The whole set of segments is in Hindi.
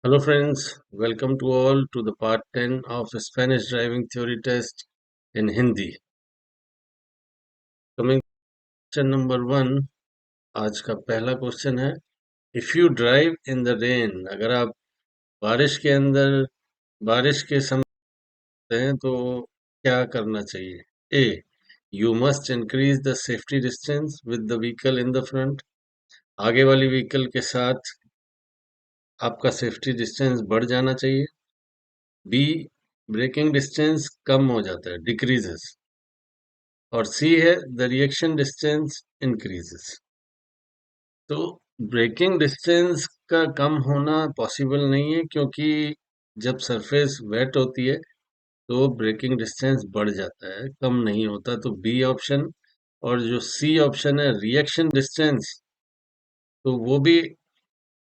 Hello friends, welcome to all to the part 10 of Spanish driving theory test in Hindi. Coming to question number 1, आज का पहला क्वेश्चन है if you drive in the rain, अगर आप बारिश के अंदर बारिश के समय हैं तो क्या करना चाहिए? A, you must increase the safety distance with the vehicle in the front, आगे वाली व्हीकल के साथ आपका सेफ्टी डिस्टेंस बढ़ जाना चाहिए। बी, ब्रेकिंग डिस्टेंस कम हो जाता है, डिक्रीजेस। और सी है द रिएक्शन डिस्टेंस इंक्रीजेस। तो ब्रेकिंग डिस्टेंस का कम होना पॉसिबल नहीं है, क्योंकि जब सरफेस वेट होती है तो ब्रेकिंग डिस्टेंस बढ़ जाता है, कम नहीं होता। तो बी ऑप्शन और जो सी ऑप्शन है रिएक्शन डिस्टेंस, तो वो भी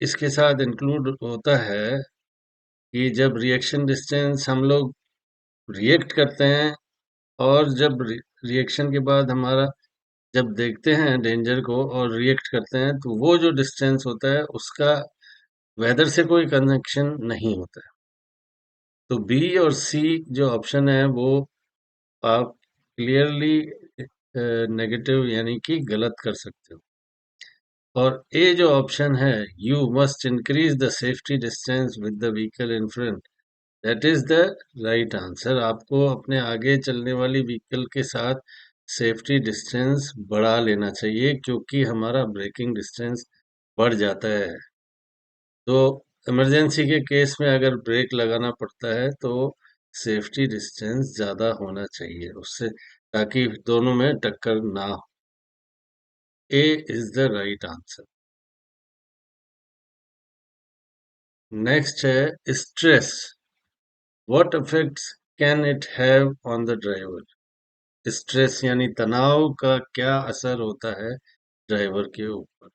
इसके साथ इंक्लूड होता है कि जब रिएक्शन डिस्टेंस हम लोग रिएक्ट करते हैं और जब रिएक्शन के बाद हमारा जब देखते हैं डेंजर को और रिएक्ट करते हैं तो वो जो डिस्टेंस होता है उसका वेदर से कोई कनेक्शन नहीं होता है। तो बी और सी जो ऑप्शन है वो आप क्लियरली नेगेटिव यानी कि गलत कर सकते हो। और ए जो ऑप्शन है you must increase the safety distance with the vehicle in front, that is the right answer. आपको अपने आगे चलने वाली व्हीकल के साथ सेफ्टी डिस्टेंस बढ़ा लेना चाहिए, क्योंकि हमारा ब्रेकिंग डिस्टेंस बढ़ जाता है। तो इमरजेंसी के केस में अगर ब्रेक लगाना पड़ता है तो सेफ्टी डिस्टेंस ज़्यादा होना चाहिए उससे, ताकि दोनों में टक्कर ना हो। A is the right answer. Next है stress, what effects can it have on the driver. Stress यानी तनाव का क्या असर होता है ड्राइवर के ऊपर।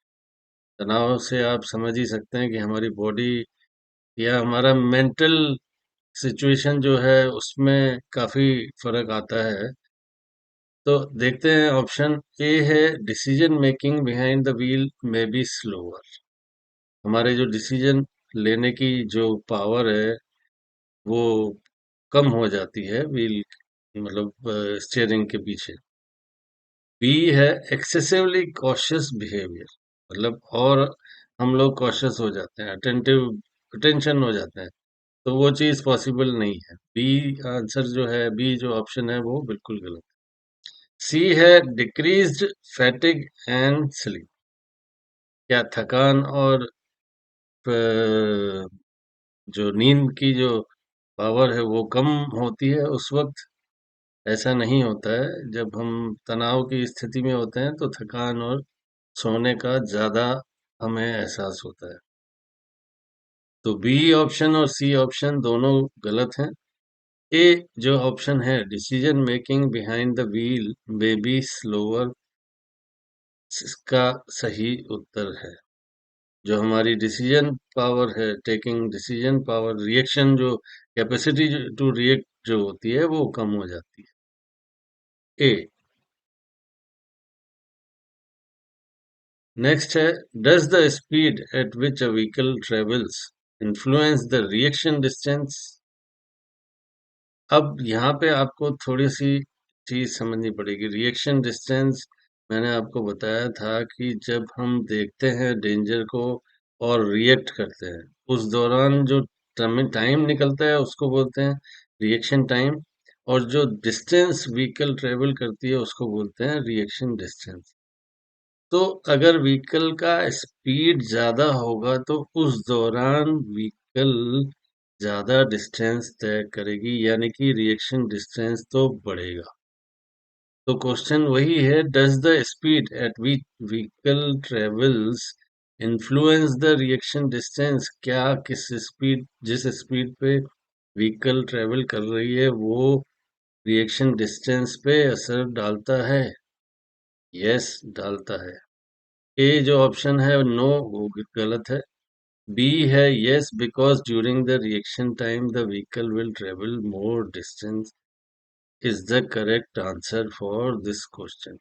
तनाव से आप समझ ही सकते हैं कि हमारी बॉडी या हमारा मेंटल सिचुएशन जो है उसमें काफी फर्क आता है। तो देखते हैं, ऑप्शन ए है decision making behind the wheel में बी स्लोअर। हमारे जो डिसीजन लेने की जो पावर है वो कम हो जाती है व्हील मतलब स्टीयरिंग के पीछे। बी है एक्सेसिवली कॉशियस बिहेवियर, मतलब और हम लोग कॉशियस हो जाते हैं, अटेंटिव अटेंशन हो जाते हैं, तो वो चीज पॉसिबल नहीं है। बी आंसर जो है, बी जो ऑप्शन है वो बिल्कुल गलत। सी है डिक्रीज्ड फैटिग एंड स्लीप, क्या थकान और जो नींद की जो पावर है वो कम होती है उस वक्त? ऐसा नहीं होता है। जब हम तनाव की स्थिति में होते हैं तो थकान और सोने का ज्यादा हमें एहसास होता है। तो बी ऑप्शन और सी ऑप्शन दोनों गलत हैं। ए जो ऑप्शन है decision making behind the wheel may be slower, इसका सही उत्तर है। जो हमारी डिसीजन पावर है, टेकिंग डिसीजन पावर, रिएक्शन जो कैपेसिटी टू रिएक्ट जो होती है वो कम हो जाती है। ए। नेक्स्ट है does the speed at which a vehicle travels influence the reaction distance. अब यहाँ पे आपको थोड़ी सी चीज समझनी पड़ेगी। रिएक्शन डिस्टेंस मैंने आपको बताया था कि जब हम देखते हैं डेंजर को और रिएक्ट करते हैं उस दौरान जो टाइम निकलता है उसको बोलते हैं रिएक्शन टाइम, और जो डिस्टेंस व्हीकल ट्रेवल करती है उसको बोलते हैं रिएक्शन डिस्टेंस। तो अगर व्हीकल का स्पीड ज्यादा होगा तो उस दौरान व्हीकल ज्यादा डिस्टेंस तय करेगी, यानी कि रिएक्शन डिस्टेंस तो बढ़ेगा। तो क्वेश्चन वही है does the speed at which vehicle travels influence the reaction distance, क्या किस स्पीड जिस स्पीड पे व्हीकल ट्रेवल कर रही है वो रिएक्शन डिस्टेंस पे असर डालता है? यस, डालता है। ए जो ऑप्शन है नो वो गलत है। बी है yes because during the reaction time the vehicle will travel more distance is the correct answer for this question.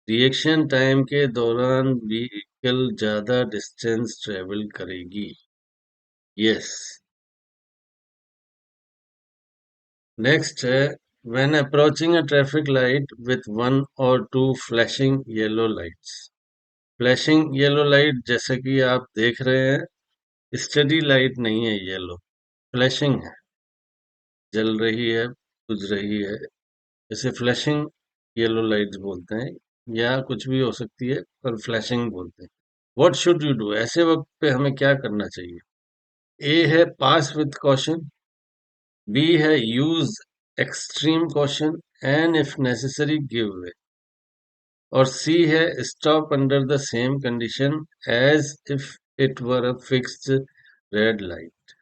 Reaction time के दौरान व्हीकल ज्यादा डिस्टेंस ट्रेवल करेगी। यस। नेक्स्ट है, when approaching a traffic light with one और two flashing yellow lights. Flashing yellow light जैसे कि आप देख रहे हैं, स्टडी लाइट नहीं है येलो, फ्लैशिंग है, जल रही है, बुझ रही है, इसे फ्लैशिंग येलो लाइट्स बोलते हैं, या कुछ भी हो सकती है पर फ्लैशिंग बोलते हैं। व्हाट शुड यू डू, ऐसे वक्त पे हमें क्या करना चाहिए? ए है पास विद कॉशन, बी है use extreme caution and if necessary give way, और सी है stop under the same condition as if it were a fixed red light.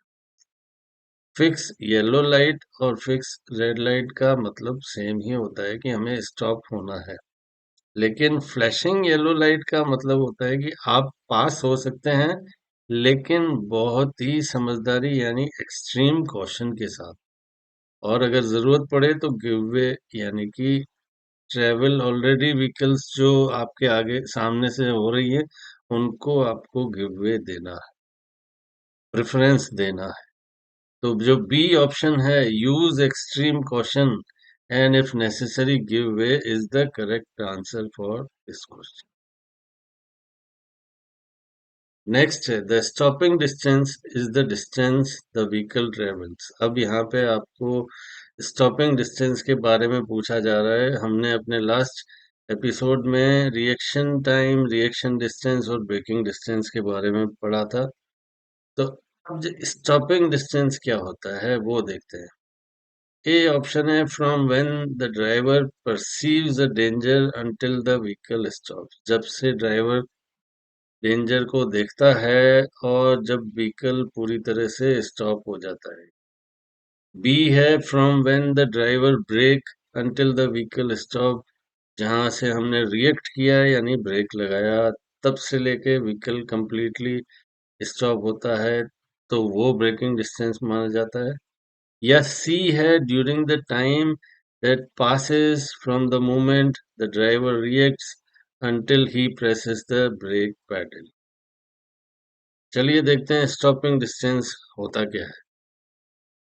Fix yellow light और फिक्स रेड लाइट का मतलब सेम ही होता है कि हमें स्टॉप होना है, लेकिन फ्लैशिंग येलो लाइट का मतलब होता है कि आप पास हो सकते हैं, लेकिन बहुत ही समझदारी यानी एक्सट्रीम कॉशन के साथ, और अगर जरूरत पड़े तो गिव वे, यानी कि ट्रेवल ऑलरेडी व्हीकल्स जो आपके आगे सामने से हो रही है उनको आपको गिव वे देना है, प्रेफरेंस देना है। तो जो बी ऑप्शन है, use extreme caution and if necessary give way, is the correct answer for this question. Next है, the stopping distance is the distance the vehicle travels. अब यहाँ पे आपको स्टॉपिंग डिस्टेंस के बारे में पूछा जा रहा है। हमने अपने लास्ट एपिसोड में रिएक्शन टाइम, रिएक्शन डिस्टेंस और ब्रेकिंग डिस्टेंस के बारे में पढ़ा था। तो अब स्टॉपिंग डिस्टेंस क्या होता है वो देखते हैं। ए ऑप्शन है, from when the driver perceives a danger until the vehicle stops. जब से ड्राइवर डेंजर को देखता है और जब व्हीकल पूरी तरह से स्टॉप हो जाता है। बी है, from when the driver brake until the vehicle stop. जहां से हमने रिएक्ट किया यानी ब्रेक लगाया तब से लेके व्हीकल कंप्लीटली स्टॉप होता है, तो वो ब्रेकिंग डिस्टेंस माना जाता है। या सी है, during the time that passes from the moment the driver reacts until he presses the brake pedal। चलिए देखते हैं स्टॉपिंग डिस्टेंस होता क्या है।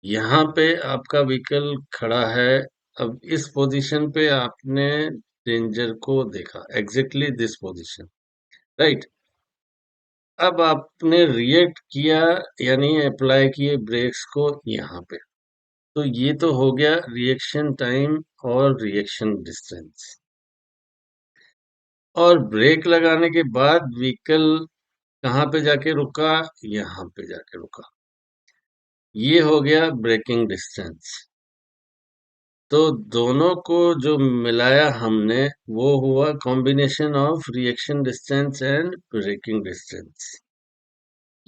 यहाँ पे आपका व्हीकल खड़ा है, अब इस पोजीशन पे आपने डेंजर को देखा, एग्जैक्टली दिस पोजीशन, राइट। अब आपने रिएक्ट किया यानी अप्लाई किए ब्रेक्स को यहाँ पे, तो ये तो हो गया रिएक्शन टाइम और रिएक्शन डिस्टेंस। और ब्रेक लगाने के बाद व्हीकल कहाँ पे जाके रुका, यहाँ पे जाके रुका, ये हो गया ब्रेकिंग डिस्टेंस। तो दोनों को जो मिलाया हमने वो हुआ combination of reaction distance and braking distance.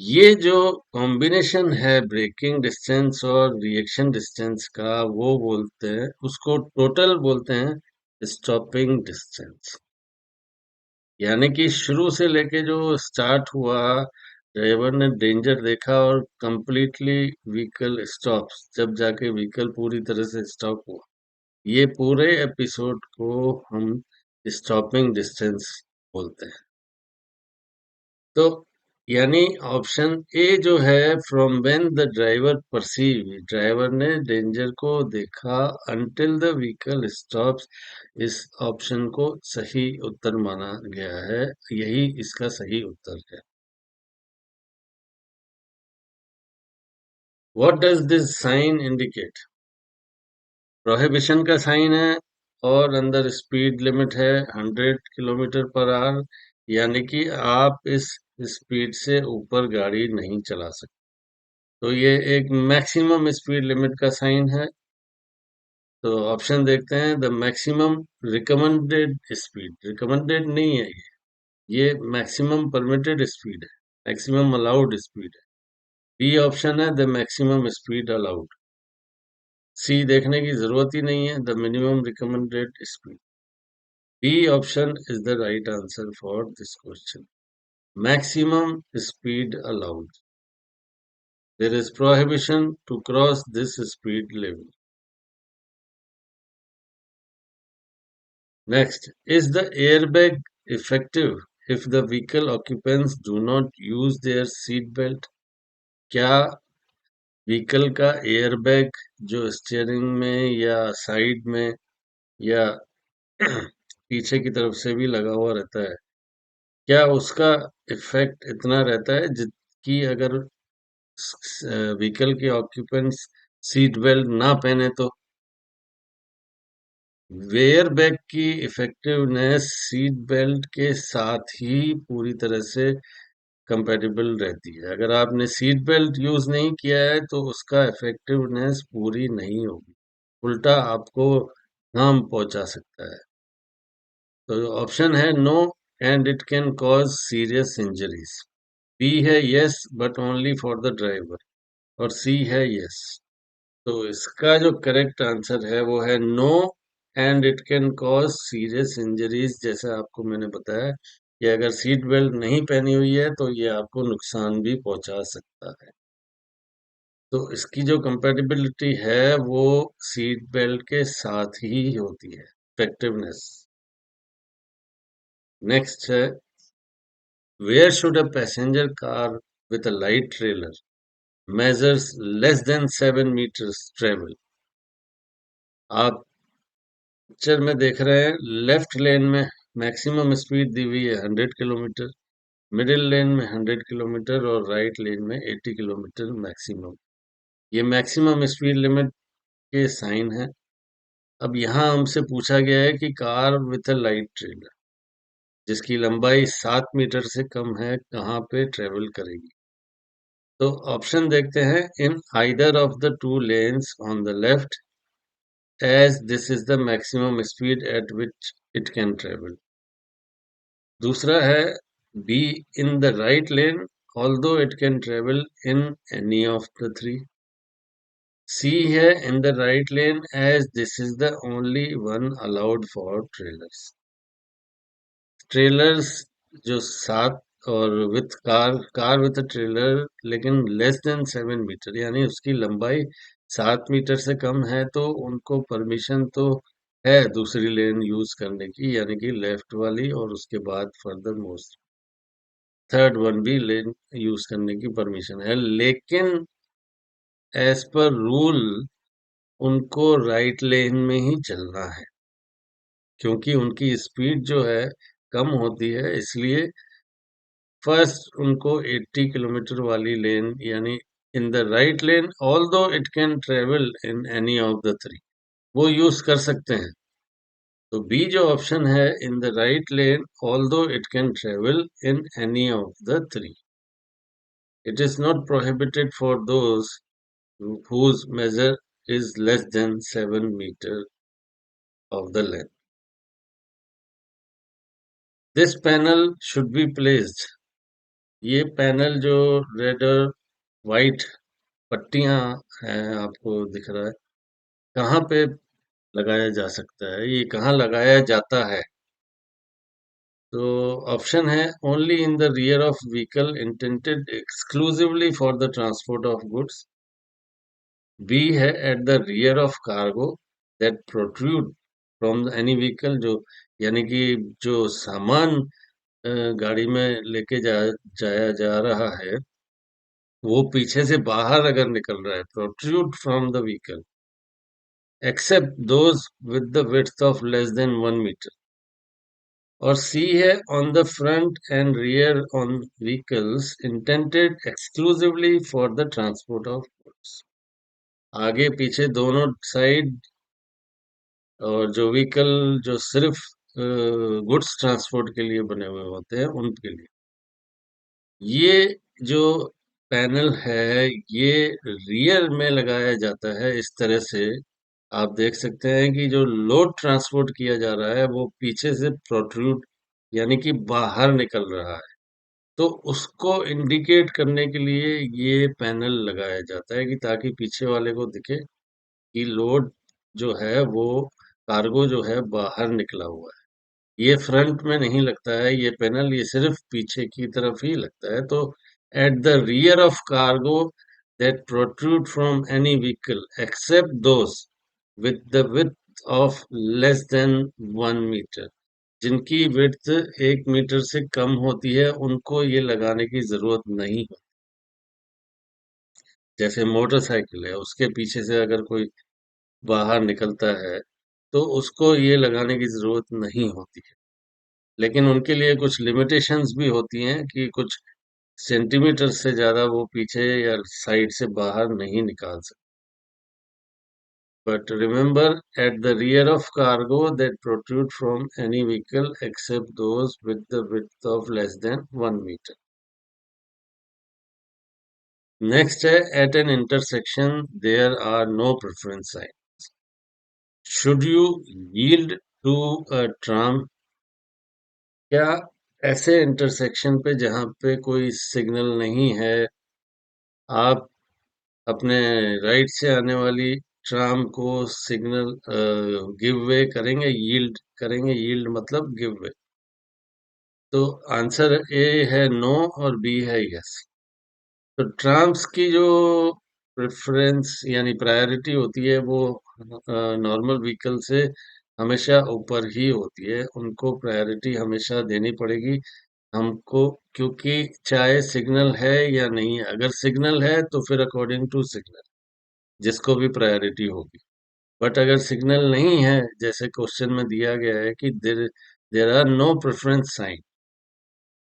ये जो कॉम्बिनेशन है ब्रेकिंग डिस्टेंस और रिएक्शन डिस्टेंस का, वो बोलते हैं, उसको टोटल बोलते हैं स्टॉपिंग डिस्टेंस। यानी कि शुरू से लेके जो स्टार्ट हुआ, ड्राइवर ने डेंजर देखा और कंप्लीटली व्हीकल स्टॉप, जब जाके व्हीकल पूरी तरह से स्टॉप हुआ, ये पूरे एपिसोड को हम स्टॉपिंग डिस्टेंस बोलते हैं। तो यानी ऑप्शन ए जो है, from when the driver perceive, driver ने डेंजर को देखा अंटिल द व्हीकल स्टॉप्स, इस ऑप्शन को सही उत्तर माना गया है, यही इसका सही उत्तर है। What does this sign indicate? Prohibition का साइन है और अंदर स्पीड लिमिट है 100 किलोमीटर पर आवर, यानी कि आप इस स्पीड से ऊपर गाड़ी नहीं चला सकते। तो ये एक मैक्सिमम स्पीड लिमिट का साइन है। तो ऑप्शन देखते हैं, the maximum recommended speed, recommended नहीं है ये मैक्सिमम परमिटेड स्पीड है, मैक्सिमम अलाउड स्पीड है। बी ऑप्शन है, the maximum speed allowed. C देखने की जरूरत ही नहीं है, the minimum recommended speed. B option is the right answer for this question, maximum speed allowed. There is prohibition to cross this speed level. Next, is the airbag effective if the vehicle occupants do not use their seat belt? क्या व्हीकल का एयरबैग जो स्टीयरिंग में या साइड में या पीछे की तरफ से भी लगा हुआ रहता है, क्या उसका इफेक्ट इतना रहता है कि अगर व्हीकल के ऑक्यूपेंट्स सीट बेल्ट ना पहने तो? वेयर बैग की इफेक्टिवनेस सीट बेल्ट के साथ ही पूरी तरह से कंपैटिबल रहती है। अगर आपने सीट बेल्ट यूज नहीं किया है तो उसका इफेक्टिवनेस पूरी नहीं होगी, उल्टा आपको हार्म पहुंचा सकता है। तो ऑप्शन है no and it can cause serious injuries. B है yes but only for the driver, और सी है यस। तो इसका जो करेक्ट आंसर है वो है no and it can cause serious injuries. जैसे आपको मैंने बताया कि अगर सीट बेल्ट नहीं पहनी हुई है तो ये आपको नुकसान भी पहुंचा सकता है। तो इसकी जो कंपैटिबिलिटी है वो सीट बेल्ट के साथ ही होती है, इफेक्टिवनेस। नेक्स्ट है, where should a passenger car with a light trailer measures less than 7 meters travel? आप पिक्चर में देख रहे हैं, लेफ्ट लेन में मैक्सिमम स्पीड दी हुई है 100 किलोमीटर, मिडिल लेन में 100 किलोमीटर और राइट लेन में 80 किलोमीटर मैक्सिमम। ये मैक्सिमम स्पीड लिमिट के साइन है। अब यहाँ हमसे पूछा गया है कि car with a light trailer जिसकी लंबाई 7 मीटर से कम है कहाँ पे ट्रेवल करेगी? तो ऑप्शन देखते हैं, in either of the two lens on the left as this is the maximum speed at which it can travel. दूसरा है, be in the right lane although it can travel in any of the three. सी है in the right lane as this is the only one allowed for trailers. Trailers जो सात और विथ कार विथ ट्रेलर लेकिन लेस देन 7 मीटर, यानी उसकी लंबाई 7 मीटर से कम है तो उनको परमिशन तो है दूसरी लेन यूज करने की, यानी कि लेफ्ट वाली, और उसके बाद फर्दर मोस्ट थर्ड वन भी लेन यूज करने की परमिशन है। लेकिन एज पर रूल उनको राइट लेन में ही चलना है, क्योंकि उनकी स्पीड जो है कम होती है, इसलिए फर्स्ट उनको 80 किलोमीटर वाली लेन, यानी in the right lane although it can travel in any of the three, वो यूज कर सकते हैं। तो बी जो ऑप्शन है, in the right lane although it can travel in any of the three, it is not prohibited for those whose measure is less than 7 meter of the length. This panel should be placed. ये पैनल जो रेड और व्हाइट पट्टियां हैं आपको दिख रहा है, कहाँ पे लगाया जा सकता है, ये कहाँ लगाया जाता है? तो ऑप्शन है, only in the rear of vehicle intended exclusively for the transport of goods. B है at the rear of cargo that protrude from any vehicle, जो यानी कि जो सामान गाड़ी में लेके जाया जा रहा है वो पीछे से बाहर अगर निकल रहा है, protrude from the vehicle, except those with the width of less than 1 meter. और सी है, on the front and rear on vehicles intended exclusively for the transport of goods. आगे पीछे दोनों साइड, और जो व्हीकल जो सिर्फ गुड्स ट्रांसपोर्ट के लिए बने हुए होते हैं उनके लिए। ये जो पैनल है ये रियर में लगाया जाता है। इस तरह से आप देख सकते हैं कि जो लोड ट्रांसपोर्ट किया जा रहा है वो पीछे से प्रोट्रूड, यानी कि बाहर निकल रहा है, तो उसको इंडिकेट करने के लिए ये पैनल लगाया जाता है कि ताकि पीछे वाले को दिखे कि लोड जो है वो कार्गो जो है बाहर निकला हुआ है। ये फ्रंट में नहीं लगता है ये पैनल, ये सिर्फ पीछे की तरफ ही लगता है। तो at the rear of cargo that protrude from any vehicle except those with the width of less than 1 meter, जिनकी विड्थ 1 मीटर से कम होती है उनको ये लगाने की जरूरत नहीं है। जैसे मोटरसाइकिल है, उसके पीछे से अगर कोई बाहर निकलता है तो उसको ये लगाने की जरूरत नहीं होती है। लेकिन उनके लिए कुछ लिमिटेशंस भी होती हैं कि कुछ सेंटीमीटर से ज्यादा वो पीछे या साइड से बाहर नहीं निकाल सकते। But remember, at the rear of cargo that protrude from any vehicle except those with the width of less than 1 meter. Next है, at an intersection there are no preference signs. Should you yield to a tram? क्या ऐसे इंटरसेक्शन पे जहां पे कोई सिग्नल नहीं है, आप अपने राइट से आने वाली ट्राम को सिग्नल गिव वे करेंगे, यील्ड करेंगे? यील्ड मतलब गिव वे। तो आंसर ए है नो और बी है यस। तो ट्राम्स की जो प्रेफरेंस यानी प्रायोरिटी होती है वो नॉर्मल व्हीकल से हमेशा ऊपर ही होती है। उनको प्रायोरिटी हमेशा देनी पड़ेगी हमको, क्योंकि चाहे सिग्नल है या नहीं है, अगर सिग्नल है तो फिर अकॉर्डिंग टू सिग्नल जिसको भी प्रायोरिटी होगी। बट अगर सिग्नल नहीं है, जैसे क्वेश्चन में दिया गया है कि there there are no preference sign,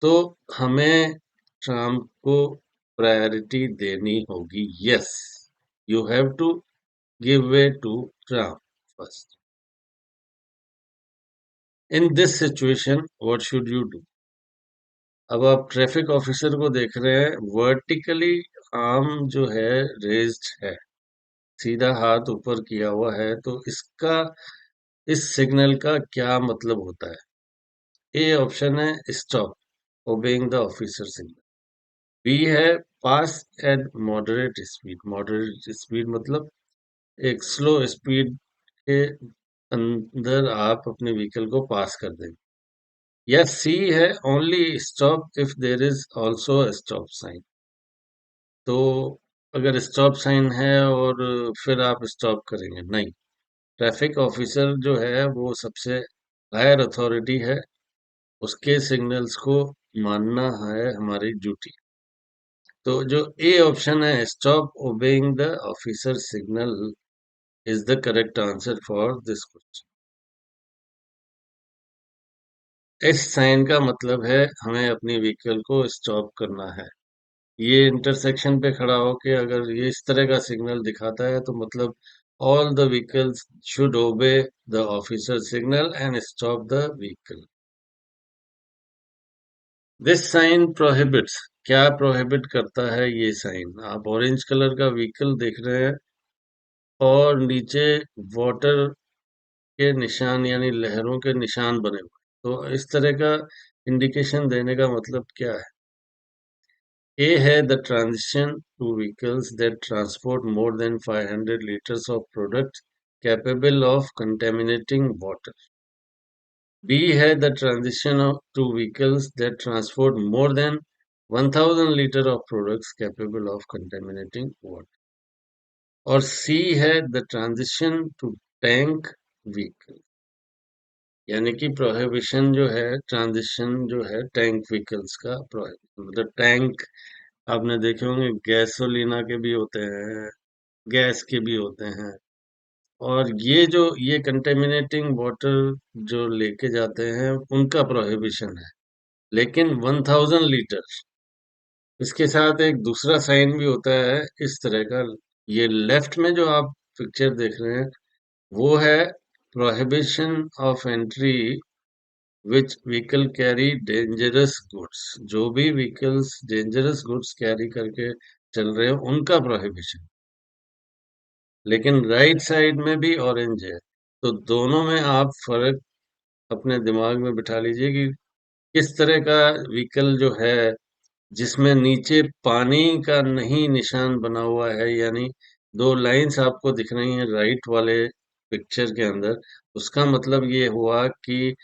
तो हमें ट्राम को प्रायोरिटी देनी होगी। Yes, you have to give way to tram first. In this situation what should you do? अब आप ट्रैफिक ऑफिसर को देख रहे हैं, वर्टिकली आर्म जो है रेज्ड है, सीधा हाथ ऊपर किया हुआ है। तो इसका, इस सिग्नल का क्या मतलब होता है? ए ऑप्शन है stop, obeying the officer signal. B है pass at moderate speed. Moderate speed मतलब एक स्लो स्पीड के अंदर आप अपने व्हीकल को पास कर देंगे। या सी है only stop if there is also stop sign. तो अगर स्टॉप साइन है और फिर आप स्टॉप करेंगे? नहीं, ट्रैफिक ऑफिसर जो है वो सबसे हायर अथॉरिटी है, उसके सिग्नल्स को मानना है हमारी ड्यूटी। तो जो ए ऑप्शन है stop obeying the officer signal is the correct answer for this question. इस साइन का मतलब है हमें अपनी व्हीकल को स्टॉप करना है। ये इंटरसेक्शन पे खड़ा होके अगर ये इस तरह का सिग्नल दिखाता है तो मतलब all the vehicles should obey the officer signal and stop the vehicle. This sign prohibits, क्या प्रोहिबिट करता है ये साइन? आप ऑरेंज कलर का व्हीकल देख रहे हैं और नीचे वाटर के निशान यानी लहरों के निशान बने हुए, तो इस तरह का इंडिकेशन देने का मतलब क्या है? ए है the transition to vehicles that transport more than 500 litres of product capable of contaminating water. B है the transition to vehicles that transport more than 1000 litre of products capable of contaminating water. और सी है the transition to tank vehicle, यानी कि प्रोहिबिशन जो है, ट्रांजिशन जो है टैंक व्हीकल्स का प्रोहिबिशन। मतलब टैंक आपने देखे होंगे, गैसोलीना के भी होते हैं, गैस के भी होते हैं। और ये कंटेमिनेटिंग वाटर जो लेके जाते हैं उनका प्रोहिबिशन है, लेकिन 1000 लीटर, इसके साथ एक दूसरा साइन भी होता है इस तरह का। ये लेफ्ट में जो आप पिक्चर देख रहे हैं वो है prohibition of entry which vehicle carry dangerous goods. जो भी व्हीकल्स डेंजरस गुड्स कैरी करके चल रहे हैं उनका प्रोहिबिशन। लेकिन राइट साइड में भी ऑरेंज है, तो दोनों में आप फर्क अपने दिमाग में बिठा लीजिए कि किस तरह का व्हीकल जो है जिसमें नीचे पानी का नहीं निशान बना हुआ है, यानी दो लाइंस आपको दिख रही हैं राइट वाले पिक्चर के अंदर, उसका मतलब ये हुआ कि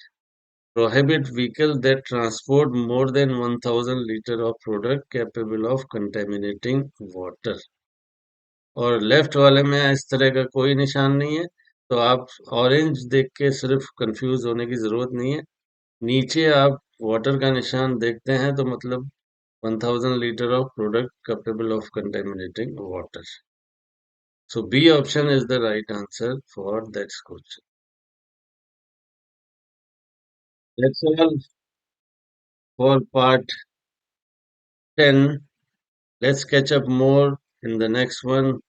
prohibit vehicle that transport more than 1000 liter of product capable of contaminating water। और लेफ्ट वाले में इस तरह का कोई निशान नहीं है, तो आप ऑरेंज देख के सिर्फ कंफ्यूज होने की जरूरत नहीं है। नीचे आप वाटर का निशान देखते हैं तो मतलब 1000 liter of product capable of contaminating water. So B option is the right answer for that question. That's all for part 10. Let's catch up more in the next one.